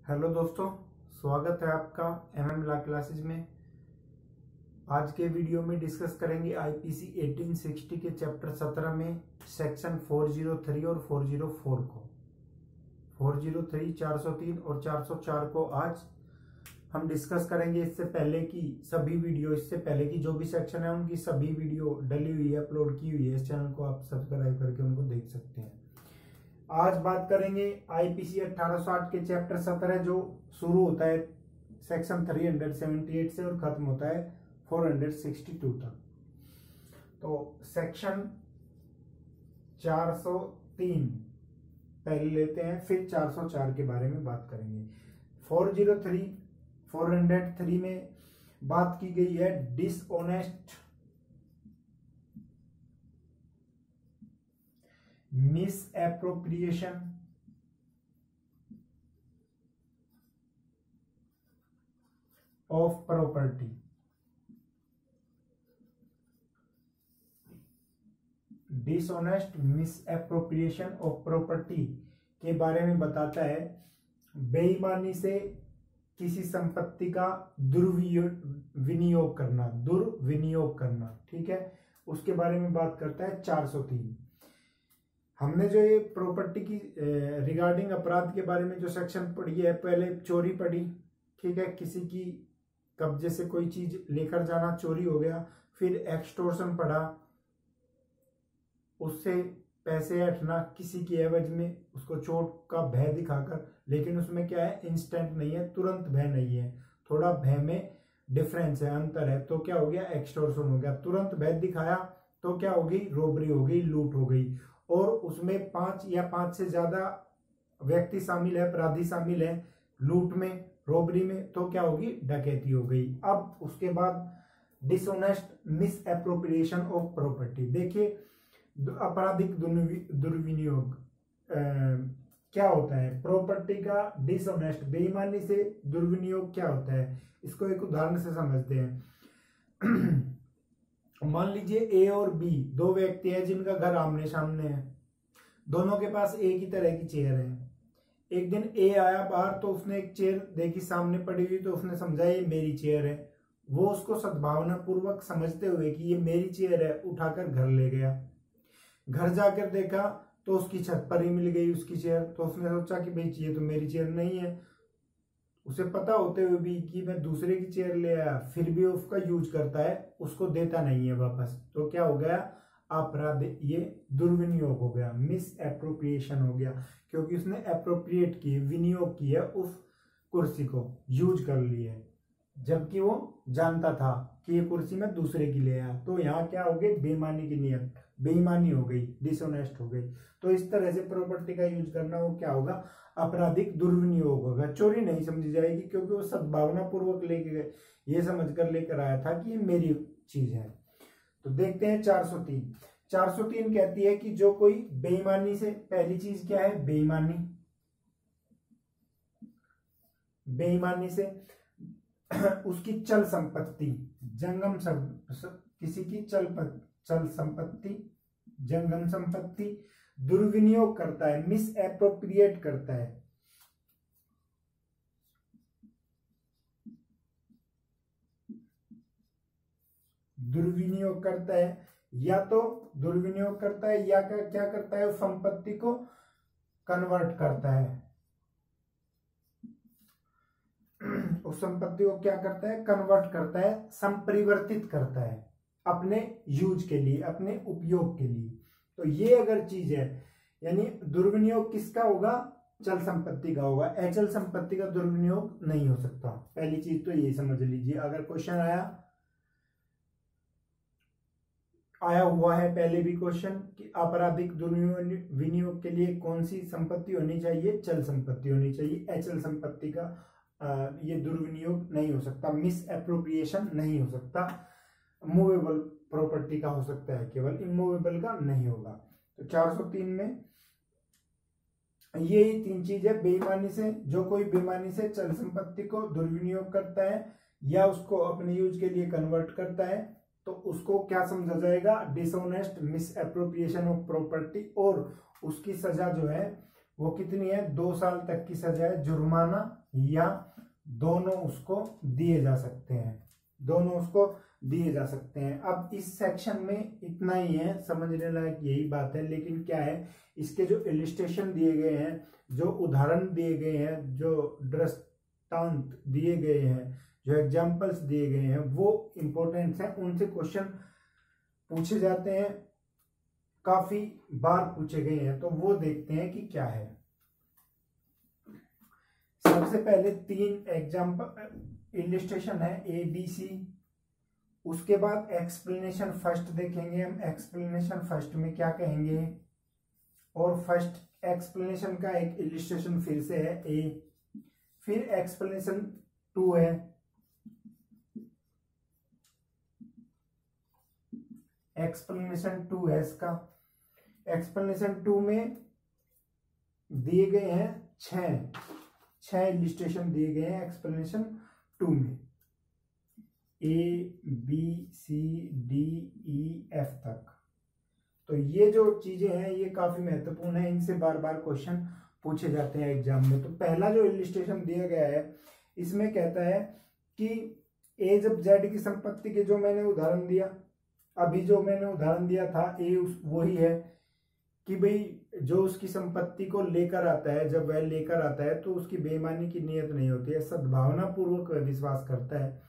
Hello दोस्तों, स्वागत है आपका एमएम लॉ क्लासेज में। आज के वीडियो में डिस्कस करेंगे आईपीसी 1860 के चैप्टर 17 में सेक्शन 403 और 404 को। 403, 403 और 404 को आज हम डिस्कस करेंगे। इससे पहले की जो भी सेक्शन है उनकी सभी वीडियो डली हुई है, अपलोड की हुई है। इस चैनल को आप सब्सक्राइब करके उनको देख सकते हैं। आज बात करेंगे आईपीसी 1860 के चैप्टर 17 जो शुरू होता है सेक्शन 378 से और खत्म होता है 462 तक। तो सेक्शन 403 पहले लेते हैं, फिर 404 के बारे में बात करेंगे। 403 में बात की गई है dishonest misappropriation of property। Dishonest misappropriation of property के बारे में बताता है बेईमानी से किसी संपत्ति का दुर्विनियोग करना। ठीक है, उसके बारे में बात करता है 403। हमने जो ये प्रॉपर्टी की रिगार्डिंग अपराध के बारे में जो सेक्शन पढ़ी है, पहले चोरी पढ़ी। ठीक है, किसी की कब्जे से कोई चीज लेकर जाना चोरी हो गया। फिर एक्सटॉर्शन पढ़ा, उससे पैसे हटना किसी की एवज में, उसको चोट का भय दिखाकर। लेकिन उसमें क्या है, इंस्टेंट नहीं है, तुरंत भय नहीं है, थोड़ा भय में डिफरेंस है, अंतर है। तो क्या हो गया, एक्सटॉर्शन हो गया। तुरंत भय दिखाया तो क्या हो गई, रोबरी हो गई, लूट हो गई। और उसमें 5 या 5 से ज्यादा व्यक्ति शामिल है, अपराधी शामिल है लूट में, रोबरी में, तो क्या होगी, डकैती हो गई। अब उसके बाद डिसऑनेस्ट मिसएप्रोप्रिएशन ऑफ प्रॉपर्टी। देखिए, आपराधिक दुर्विनियोग क्या होता है, प्रॉपर्टी का डिसऑनेस्ट बेईमानी से दुर्विनियोग क्या होता है, इसको एक उदाहरण से समझते हैं। मान लीजिए ए और बी दो व्यक्ति हैं जिनका घर आमने सामने है। दोनों के पास एक ही तरह की चेयर है। एक दिन ए आया बाहर तो उसने एक चेयर देखी सामने पड़ी हुई, तो उसने समझा ये मेरी चेयर है। वो उसको सद्भावना पूर्वक समझते हुए कि ये मेरी चेयर है, उठाकर घर ले गया। घर जाकर देखा तो उसकी छत पर ही मिल गई उसकी चेयर। तो उसने सोचा कि भाई ये तो मेरी चेयर नहीं है। उसे पता होते हुए भी कि मैं दूसरे की चेयर ले आया, फिर भी उसका यूज करता है, उसको देता नहीं है वापस। तो क्या हो गया, अपराध, ये दुर्विनियोग हो गया, मिस एप्रोप्रिएशन हो गया, क्योंकि उसने एप्रोप्रिएट की, विनियोग की है, उस कुर्सी को यूज कर ली है, जबकि वो जानता था कि ये कुर्सी मैं दूसरे की ले आया। तो यहाँ क्या हो गई, बेईमानी की नियत, बेईमानी हो गई, डिसऑनेस्ट हो गई। तो इस तरह से प्रॉपर्टी का यूज करना वो क्या होगा, आपराधिक दुर्विनियोग होगा। चोरी नहीं समझी जाएगी, क्योंकि वो सद्भावना पूर्वक लेके गए, ये समझकर लेकर आया था कि ये मेरी चीज है। तो देखते हैं 403। 403 कहती है कि जो कोई बेईमानी से, पहली चीज क्या है, बेईमानी से उसकी चल संपत्ति, जंगम किसी की चल संपत्ति, जंगम संपत्ति दुर्विनियोग करता है, मिस एप्रोप्रिएट करता है। दुर्विनियोग करता है, या तो दुर्विनियोग करता है या क्या करता है, उस संपत्ति को कन्वर्ट करता है। उस संपत्ति को क्या करता है, कन्वर्ट करता है, संपरिवर्तित करता है अपने यूज के लिए, अपने उपयोग के लिए। तो ये अगर चीज है, यानी दुर्विनियोग किसका होगा, चल संपत्ति का होगा। अचल संपत्ति का दुर्विनियोग नहीं हो सकता। पहली चीज तो ये समझ लीजिए। अगर क्वेश्चन आया हुआ है पहले भी क्वेश्चन कि आपराधिक दुर्विनियोग के लिए कौन सी संपत्ति होनी चाहिए, चल संपत्ति होनी चाहिए। अचल संपत्ति का ये दुर्विनियोग नहीं हो सकता, मिस एप्रोप्रिएशन नहीं हो सकता। मूवेबल प्रॉपर्टी का हो सकता है, केवल इमूवेबल का नहीं होगा। तो 403 में यही 3 चीज है। बेईमानी से, जो कोई बेईमानी से चल संपत्ति को दुर्विनियोग करता है या उसको अपने यूज के लिए कन्वर्ट करता है, तो उसको क्या समझा जाएगा, dishonest miss appropriation of property. और उसकी सजा जो है वो कितनी है, 2 साल तक की सजा है, जुर्माना या दोनों उसको दिए जा सकते हैं, दोनों उसको दिए जा सकते हैं। अब इस सेक्शन में इतना ही है, समझने लायक यही बात है। लेकिन क्या है, इसके जो इलिस्ट्रेशन दिए गए हैं, जो उदाहरण दिए गए हैं, जो दृष्टांत दिए गए हैं, जो एग्जाम्पल्स दिए गए हैं, वो इंपॉर्टेंट हैं, उनसे क्वेश्चन पूछे जाते हैं, काफी बार पूछे गए हैं। तो वो देखते हैं कि क्या है। सबसे पहले 3 एग्जाम्पल इलिस्ट्रेशन है ए बी सी, उसके बाद एक्सप्लेनेशन फर्स्ट देखेंगे हम। एक्सप्लेनेशन फर्स्ट में क्या कहेंगे, और फर्स्ट एक्सप्लेनेशन का एक इलिस्ट्रेशन फिर से है ए, फिर एक्सप्लेनेशन 2 है, एक्सप्लेनेशन 2 है इसका। एक्सप्लेनेशन 2 में दिए गए हैं 6 इलिस्ट्रेशन दिए गए हैं एक्सप्लेनेशन 2 में, A B C D E F तक। तो ये जो चीजें हैं ये काफी महत्वपूर्ण है, इनसे बार बार क्वेश्चन पूछे जाते हैं एग्जाम में। तो पहला जो इलिस्ट्रेशन दिया गया है, इसमें कहता है कि ए जब जेड की संपत्ति के, जो मैंने उदाहरण दिया, अभी जो मैंने उदाहरण दिया था ए वही है कि भाई जो उसकी संपत्ति को लेकर आता है, जब वह लेकर आता है तो उसकी बेईमानी की नीयत नहीं होती है, सद्भावना पूर्वक विश्वास करता है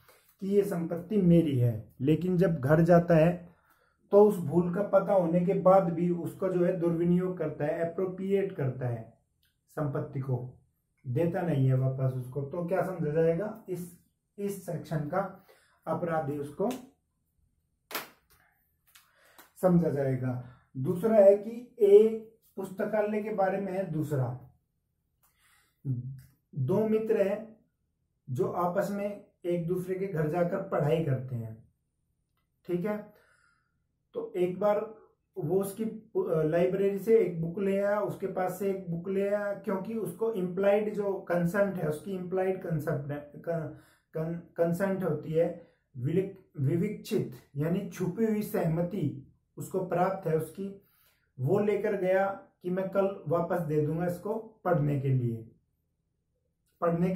कि ये संपत्ति मेरी है। लेकिन जब घर जाता है तो उस भूल का पता होने के बाद भी उसका जो है दुर्विनियोग करता है, एप्रोप्रिएट करता है, संपत्ति को देता नहीं है वापस उसको। तो क्या समझा जाएगा, इस सेक्शन का अपराधी उसको समझा जाएगा। दूसरा है कि ए पुस्तकालय के बारे में है। दूसरा, 2 मित्र हैं जो आपस में एक दूसरे के घर जाकर पढ़ाई करते हैं, ठीक है। तो एक बार वो उसकी लाइब्रेरी से एक बुक ले आया, उसके पास से एक बुक ले आया, क्योंकि उसको इम्प्लाइड जो कंसेंट है, उसकी इम्प्लाइड कंसेंट होती है, विविक्षित यानी छुपी हुई सहमति उसको प्राप्त है उसकी। वो लेकर गया कि मैं कल वापस दे दूंगा इसको पढ़ने के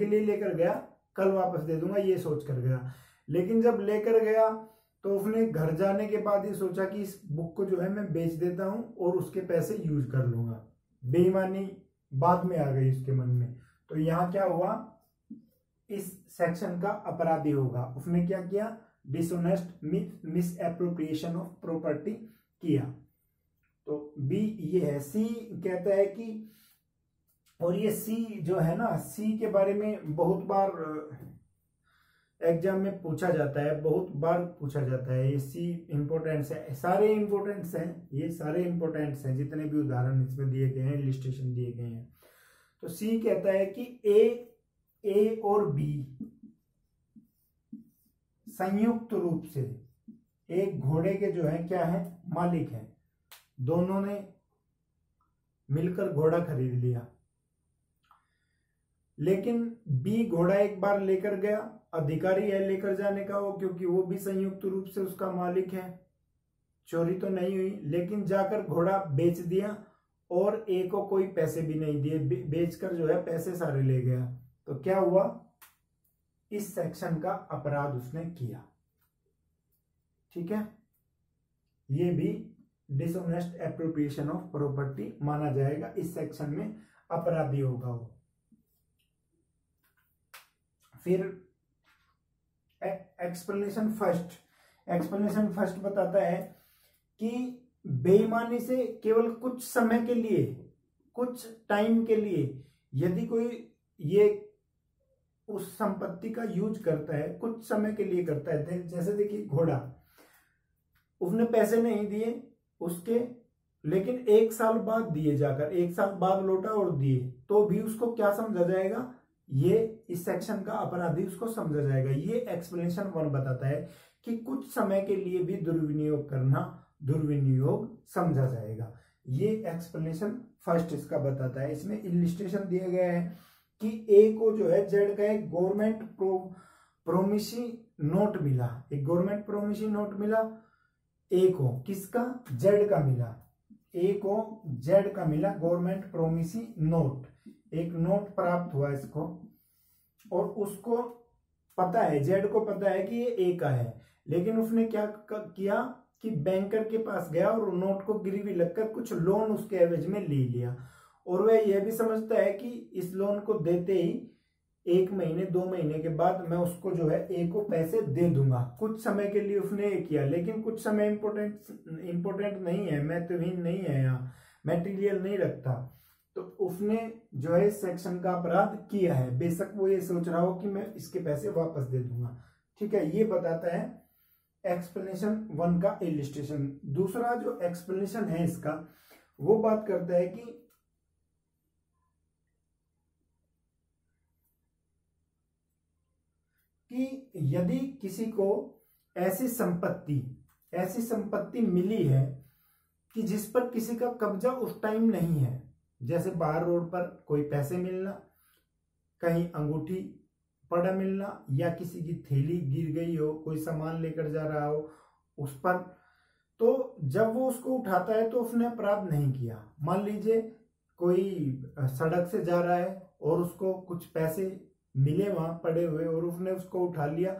लिए लेकर गया, कल वापस दे दूंगा ये सोच कर गया। लेकिन जब लेकर गया तो उसने घर जाने के बाद ही सोचा कि इस बुक को जो है मैं बेच देता हूं और उसके पैसे यूज कर लूंगा। बेईमानी बाद में आ गई उसके मन में। तो यहां क्या हुआ, इस सेक्शन का अपराधी होगा। उसने क्या किया, dishonest miss appropriation of property किया। तो बी ये है। सी कहता है कि, और ये सी जो है ना, सी के बारे में बहुत बार एग्जाम में पूछा जाता है, बहुत बार पूछा जाता है। ये सी इंपोर्टेंस है, सारे इंपोर्टेंस हैं, ये सारे इंपोर्टेंस हैं, जितने भी उदाहरण इसमें दिए गए हैं, इलिस्ट्रेशन दिए गए हैं। तो सी कहता है कि ए और बी संयुक्त रूप से एक घोड़े के जो है क्या है, मालिक है। दोनों ने मिलकर घोड़ा खरीद लिया, लेकिन बी घोड़ा एक बार लेकर गया, अधिकारी है लेकर जाने का वो, क्योंकि वो भी संयुक्त रूप से उसका मालिक है, चोरी तो नहीं हुई। लेकिन जाकर घोड़ा बेच दिया और ए को कोई पैसे भी नहीं दिए, बेचकर जो है पैसे सारे ले गया। तो क्या हुआ, इस सेक्शन का अपराध उसने किया, ठीक है। ये भी डिसऑनेस्ट एप्रोप्रिएशन ऑफ प्रॉपर्टी माना जाएगा, इस सेक्शन में अपराधी होगा वो। फिर एक्सप्लेनेशन फर्स्ट बताता है कि बेईमानी से केवल कुछ समय के लिए, कुछ टाइम के लिए, यदि कोई ये उस संपत्ति का यूज करता है, कुछ समय के लिए करता है, जैसे देखिए घोड़ा, उसने पैसे नहीं दिए उसके, लेकिन 1 साल बाद दिए, जाकर 1 साल बाद लौटा और दिए, तो भी उसको क्या समझा जाएगा, ये इस सेक्शन का अपराधी उसको समझा जाएगा। ये एक्सप्लेनेशन 1 बताता है कि कुछ समय के लिए भी दुर्विनियोग करना दुर्विनियोग समझा जाएगा। ये एक्सप्लेनेशन फर्स्ट इसका बताता है। इसमें इलिस्ट्रेशन दिया गया है कि ए को जो है जेड का एक गवर्नमेंट प्रोमिसी नोट मिला, एक गवर्नमेंट प्रोमिसी नोट मिला ए को, किसका, जेड का मिला। ए को जेड का मिला गवर्नमेंट प्रोमिसी नोट, एक नोट प्राप्त हुआ इसको, और उसको पता है, जेड को पता है कि ये ए का है, लेकिन उसने क्या किया कि बैंकर के पास गया और नोट को गिरवी लगकर कुछ लोन उसके एवज में ले लिया, और वह यह भी समझता है कि इस लोन को देते ही 1 महीने 2 महीने के बाद मैं उसको जो है ए को पैसे दे दूंगा। कुछ समय के लिए उसने ये किया, लेकिन कुछ समय इंपोर्टेंट नहीं है, महत्वहीन नहीं है, यहाँ मैटेरियल नहीं रखता, तो उसने जो है सेक्शन का अपराध किया है, बेशक वो ये सोच रहा हो कि मैं इसके पैसे वापस दे दूंगा। ठीक है, ये बताता है एक्सप्लेनेशन 1 का इलिस्ट्रेशन। दूसरा जो एक्सप्लेनेशन है इसका, वो बात करता है कि यदि किसी को ऐसी संपत्ति मिली है कि जिस पर किसी का कब्जा उस टाइम नहीं है, जैसे बाहर रोड पर कोई पैसे मिलना, कहीं अंगूठी पड़ा मिलना, या किसी की थैली गिर गई हो, कोई सामान लेकर जा रहा हो उस पर, तो जब वो उसको उठाता है तो उसने अपराध नहीं किया। मान लीजिए कोई सड़क से जा रहा है और उसको कुछ पैसे मिले वहां पड़े हुए और उसने उसको उठा लिया,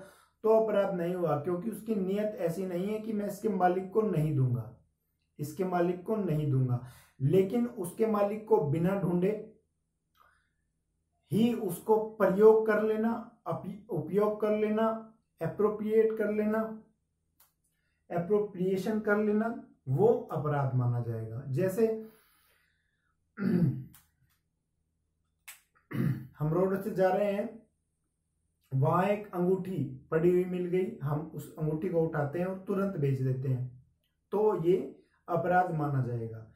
तो अपराध नहीं हुआ, क्योंकि उसकी नीयत ऐसी नहीं है कि मैं इसके मालिक को नहीं दूंगा, इसके मालिक को नहीं दूंगा। लेकिन उसके मालिक को बिना ढूंढे ही उसको प्रयोग कर लेना, उपयोग कर लेना, एप्रोप्रिएट कर लेना, एप्रोप्रिएशन कर लेना, वो अपराध माना जाएगा। जैसे हम रोड से जा रहे हैं, वहां एक अंगूठी पड़ी हुई मिल गई, हम उस अंगूठी को उठाते हैं और तुरंत बेच देते हैं, तो ये अपराध माना जाएगा।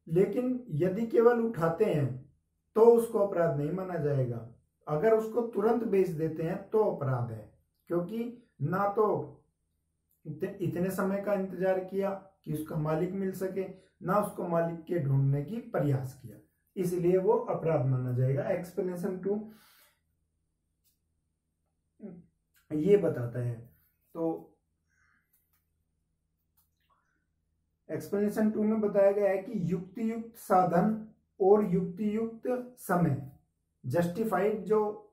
लेकिन यदि केवल उठाते हैं तो उसको अपराध नहीं माना जाएगा, अगर उसको तुरंत बेच देते हैं तो अपराध है, क्योंकि ना तो इतने समय का इंतजार किया कि उसका मालिक मिल सके, ना उसको मालिक के ढूंढने की प्रयास किया, इसलिए वो अपराध माना जाएगा। एक्सप्लेनेशन 2 ये बताता है। तो एक्सप्लेनेशन 2 में बताया गया है कि युक्तियुक्त साधन और युक्तियुक्त समय, जस्टिफाइड जो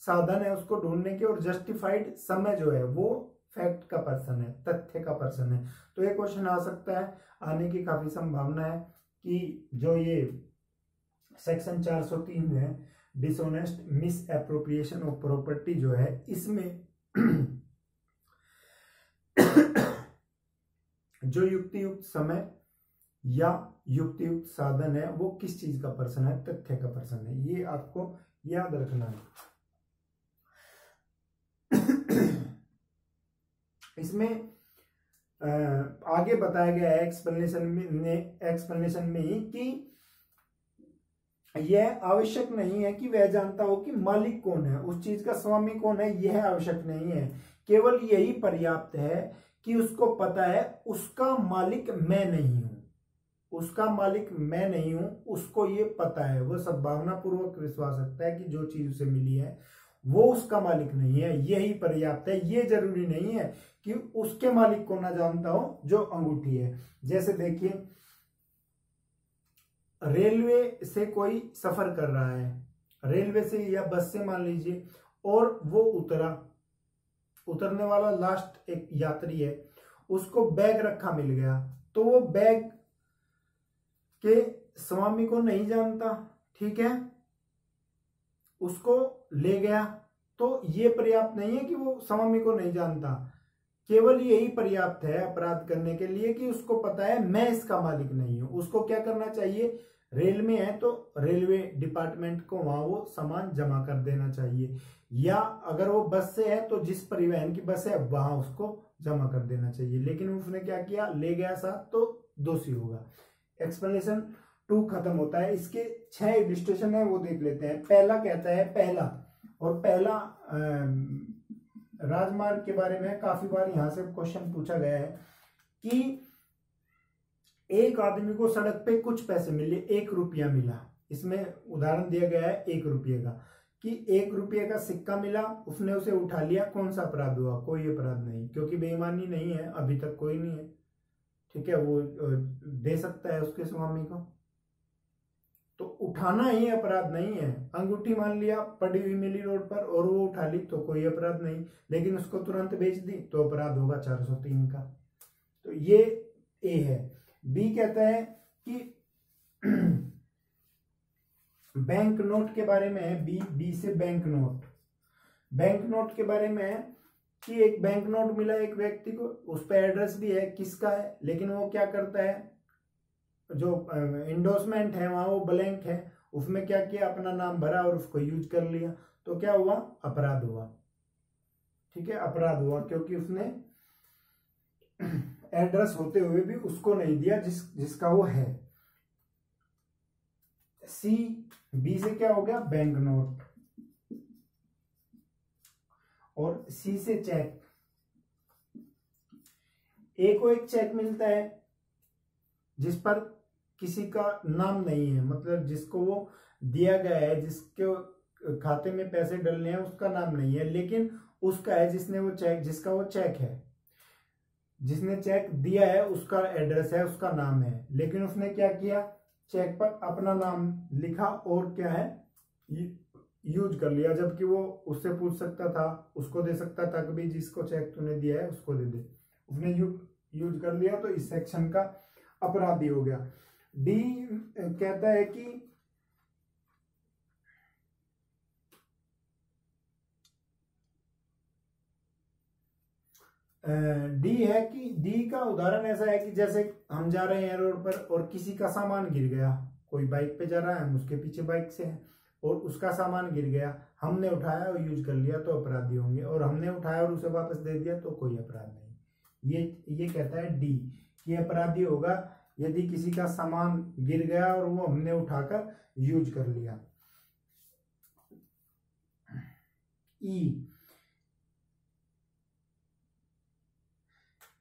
साधन है उसको ढूंढने के और जस्टिफाइड समय जो है वो फैक्ट का पर्सन है, तथ्य का पर्सन है। तो ये क्वेश्चन आ सकता है, आने की काफी संभावना है कि जो ये सेक्शन 403 है dishonest miss appropriation of property जो है, इसमें जो युक्तियुक्त समय या युक्तियुक्त साधन है वो किस चीज का पर्सन है, तथ्य का पर्सन है, ये आपको याद रखना है। इसमें आगे बताया गया है एक्सप्लेनेशन में ही कि यह आवश्यक नहीं है कि वह जानता हो कि मालिक कौन है, उस चीज का स्वामी कौन है, यह आवश्यक नहीं है, केवल यही पर्याप्त है कि उसको पता है उसका मालिक मैं नहीं हूं, उसका मालिक मैं नहीं हूं, उसको ये पता है, वो सद्भावना पूर्वक विश्वास रखता है कि जो चीज उसे मिली है वो उसका मालिक नहीं है, यही पर्याप्त है। ये जरूरी नहीं है कि उसके मालिक को ना जानता हो जो अंगूठी है। जैसे देखिए, रेलवे से कोई सफर कर रहा है, रेलवे से या बस से मान लीजिए, और वो उतरने वाला लास्ट एक यात्री है, उसको बैग रखा मिल गया, तो वो बैग के स्वामी को नहीं जानता, ठीक है, उसको ले गया, तो ये पर्याप्त नहीं है कि वो स्वामी को नहीं जानता, केवल यही पर्याप्त है अपराध करने के लिए कि उसको पता है मैं इसका मालिक नहीं हूं। उसको क्या करना चाहिए, रेल में है तो रेलवे डिपार्टमेंट को वहां वो सामान जमा कर देना चाहिए, या अगर वो बस से है तो जिस परिवहन की बस है वहां उसको जमा कर देना चाहिए। लेकिन उसने क्या किया, ले गया साथ, तो दोषी होगा। एक्सप्लेनेशन 2 खत्म होता है। इसके 6 इलस्ट्रेशन है वो देख लेते हैं। पहला कहता है, पहला राजमार्ग के बारे में काफी बार यहां से क्वेश्चन पूछा गया है कि एक आदमी को सड़क पे कुछ पैसे मिले, 1 रुपया मिला, इसमें उदाहरण दिया गया है 1 रुपये का, कि 1 रुपये का सिक्का मिला, उसने उसे उठा लिया, कौन सा अपराध हुआ, कोई अपराध नहीं, क्योंकि बेईमानी नहीं है, अभी तक कोई नहीं है, ठीक है, वो दे सकता है उसके स्वामी को। तो उठाना ही अपराध नहीं है। अंगूठी मान लिया पड़ी हुई मिली रोड पर और वो उठा ली तो कोई अपराध नहीं, लेकिन उसको तुरंत बेच दी तो अपराध होगा 403 का। तो ये ए है। बी कहता है कि बैंक नोट के बारे में है। बी से बैंक नोट। बैंक नोट के बारे में है कि एक बैंक नोट मिला एक व्यक्ति को, उस पर एड्रेस भी है किसका है, लेकिन वो क्या करता है, जो इंडोर्समेंट है वहां वो ब्लैंक है, उसमें क्या किया, अपना नाम भरा और उसको यूज कर लिया। तो क्या हुआ, अपराध हुआ। ठीक है, अपराध हुआ क्योंकि उसने एड्रेस होते हुए भी उसको नहीं दिया जिसका वो है। सी, बी से क्या हो गया, बैंक नोट, और सी से चेक। ए को एक चेक मिलता है जिस पर किसी का नाम नहीं है, मतलब जिसको वो दिया गया है, जिसके खाते में पैसे डलने हैं उसका नाम नहीं है, लेकिन उसका है जिसने वो चेक, जिसका वो चेक है, जिसने चेक दिया है उसका एड्रेस है, उसका नाम है, लेकिन उसने क्या किया, चेक पर अपना नाम लिखा और क्या है, यूज कर लिया, जबकि वो उससे पूछ सकता था, उसको दे सकता था कभी, जिसको चेक तूने दिया है उसको दे दे, उसने यूज कर लिया, तो इस सेक्शन का अपराधी हो गया। डी कहता है कि डी का उदाहरण ऐसा है कि जैसे हम जा रहे हैं रोड पर और किसी का सामान गिर गया, कोई बाइक पे जा रहा है, हम उसके पीछे बाइक से हैं और उसका सामान गिर गया, हमने उठाया और यूज कर लिया तो अपराधी होंगे, और हमने उठाया और उसे वापस दे दिया तो कोई अपराध नहीं। ये कहता है डी, ये अपराधी होगा यदि किसी का सामान गिर गया और वो हमने उठाकर यूज कर लिया। ई,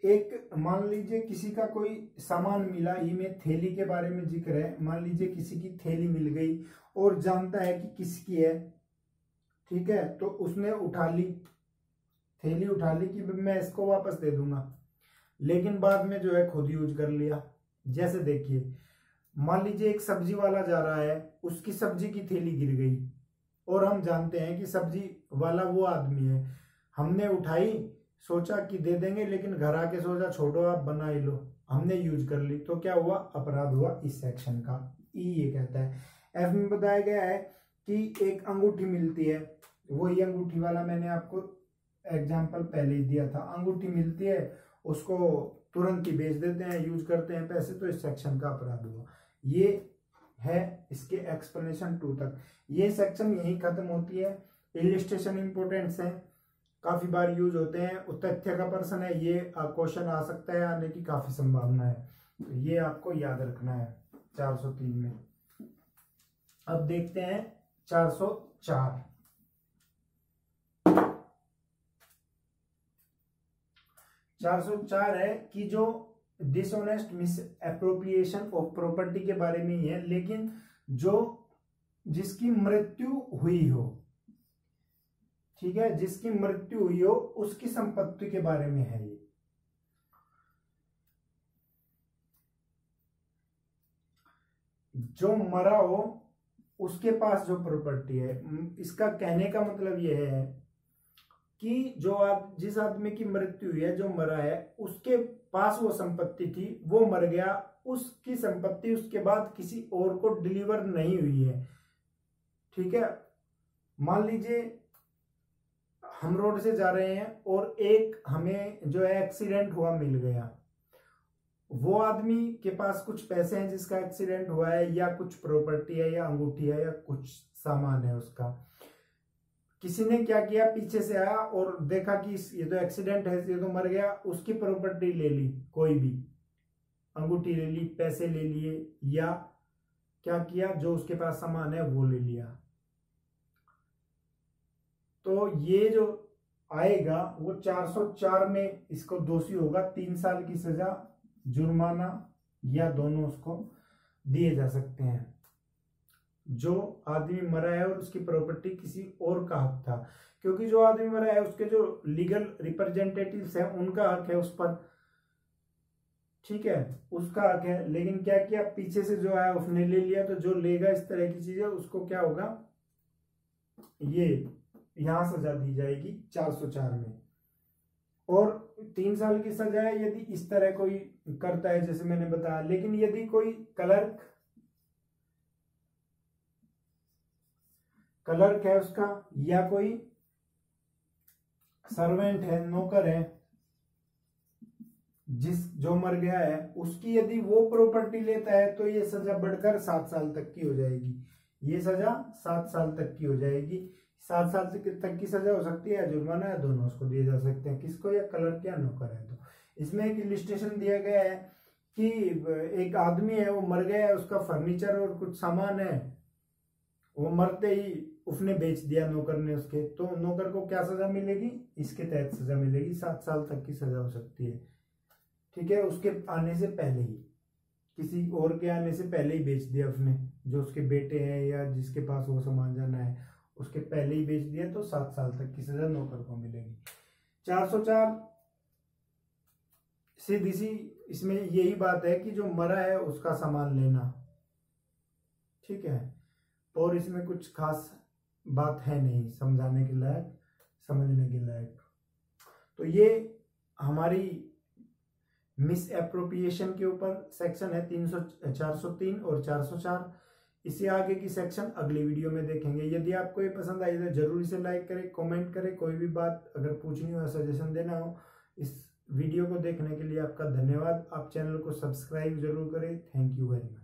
एक मान लीजिए किसी का कोई सामान मिला, ई में थैली के बारे में जिक्र है, मान लीजिए किसी की थैली मिल गई और जानता है कि किसकी है, ठीक है, तो उसने उठा ली, थैली उठा ली कि मैं इसको वापस दे दूंगा, लेकिन बाद में जो है खुद यूज कर लिया। जैसे देखिए, मान लीजिए एक सब्जी वाला जा रहा है, उसकी सब्जी की थैली गिर गई और हम जानते हैं कि सब्जी वाला वो आदमी है, हमने उठाई, सोचा कि दे देंगे, लेकिन घर आके सोचा छोड़ो आप बना ही लो, हमने यूज कर ली, तो क्या हुआ, अपराध हुआ इस सेक्शन का। ई ये कहता है। एफ में बताया गया है कि एक अंगूठी मिलती है, वही अंगूठी वाला मैंने आपको एग्जाम्पल पहले ही दिया था, अंगूठी मिलती है, उसको तुरंत ही बेच देते हैं, यूज करते हैं पैसे, तो इस सेक्शन का अपराध हुआ। ये है इसके एक्सप्लेनेशन 2 तक। ये सेक्शन यही खत्म होती है। इलिस्ट्रेशन इंपोर्टेंट्स हैं, काफी बार यूज होते हैं, तथ्य का प्रश्न है, ये क्वेश्चन आ सकता है, आने की काफी संभावना है, तो ये आपको याद रखना है 403 में। अब देखते हैं 404। 404 है कि जो dishonest miss appropriation of property के बारे में ही है, लेकिन जो जिसकी मृत्यु हुई हो, ठीक है, जिसकी मृत्यु हुई हो उसकी संपत्ति के बारे में है ये। जो मरा हो उसके पास जो प्रॉपर्टी है, इसका कहने का मतलब यह है कि जिस आदमी की मृत्यु हुई है, जो मरा है, उसके पास वो संपत्ति थी, वो मर गया, उसकी संपत्ति उसके बाद किसी और को डिलीवर नहीं हुई है, ठीक है। मान लीजिए हम रोड से जा रहे हैं और एक हमें जो है एक्सीडेंट हुआ मिल गया, वो आदमी के पास कुछ पैसे हैं जिसका एक्सीडेंट हुआ है, या कुछ प्रॉपर्टी है, या अंगूठी है, या कुछ सामान है उसका, किसी ने क्या किया, पीछे से आया और देखा कि ये तो एक्सीडेंट है, ये तो मर गया, उसकी प्रॉपर्टी ले ली, कोई भी अंगूठी ले ली, पैसे ले लिए, या क्या किया, जो उसके पास सामान है वो ले लिया, तो ये जो आएगा वो 404 में इसको दोषी होगा, 3 साल की सजा, जुर्माना, या दोनों उसको दिए जा सकते हैं। जो आदमी मरा है और उसकी प्रॉपर्टी किसी और का हक था, क्योंकि जो आदमी मरा है उसके जो लीगल रिप्रेजेंटेटिव्स हैं उनका हक है उस पर, ठीक है, उसका हक है। लेकिन क्या किया, पीछे से जो है उसने ले लिया, तो जो लेगा इस तरह की चीजें उसको क्या होगा, ये यहां सजा दी जाएगी 404 में। और 3 साल की सजा है यदि इस तरह कोई करता है जैसे मैंने बताया। लेकिन यदि कोई क्लर्क है उसका, या कोई सर्वेंट है, नौकर है, जो मर गया है, उसकी यदि वो प्रॉपर्टी लेता है तो ये सजा बढ़कर 7 साल तक की हो जाएगी। ये सजा 7 साल तक की हो जाएगी। 7 साल तक की सजा हो सकती है, या जुर्माना, या दोनों उसको दिए जा सकते हैं। किसको, या क्लर्क या नौकर है। तो इसमें एक इलिस्ट्रेशन दिया गया है कि एक आदमी है, वो मर गया है, उसका फर्नीचर और कुछ सामान है, वो मरते ही उसने बेच दिया नौकर ने उसके, तो नौकर को क्या सजा मिलेगी, इसके तहत सजा मिलेगी, 7 साल तक की सजा हो सकती है। ठीक है, उसके आने से पहले ही, किसी और के आने से पहले ही बेच दिया उसने, जो उसके बेटे हैं या जिसके पास वो सामान जाना है, उसके पहले ही बेच दिया, तो 7 साल तक की सजा नौकर को मिलेगी। 404 सीधी सी इसमें यही बात है कि जो मरा है उसका सामान लेना। ठीक है, और इसमें कुछ खास बात है नहीं समझाने के लायक, समझने के लायक। तो ये हमारी मिस एप्रोप्रिएशन के ऊपर सेक्शन है 403 और 404। इससे आगे की सेक्शन अगली वीडियो में देखेंगे। यदि आपको ये पसंद आई तो जरूर इसे लाइक करें, कमेंट करें। कोई भी बात अगर पूछनी हो, सजेशन देना हो, इस वीडियो को देखने के लिए आपका धन्यवाद। आप चैनल को सब्सक्राइब जरूर करें। Thank you very much.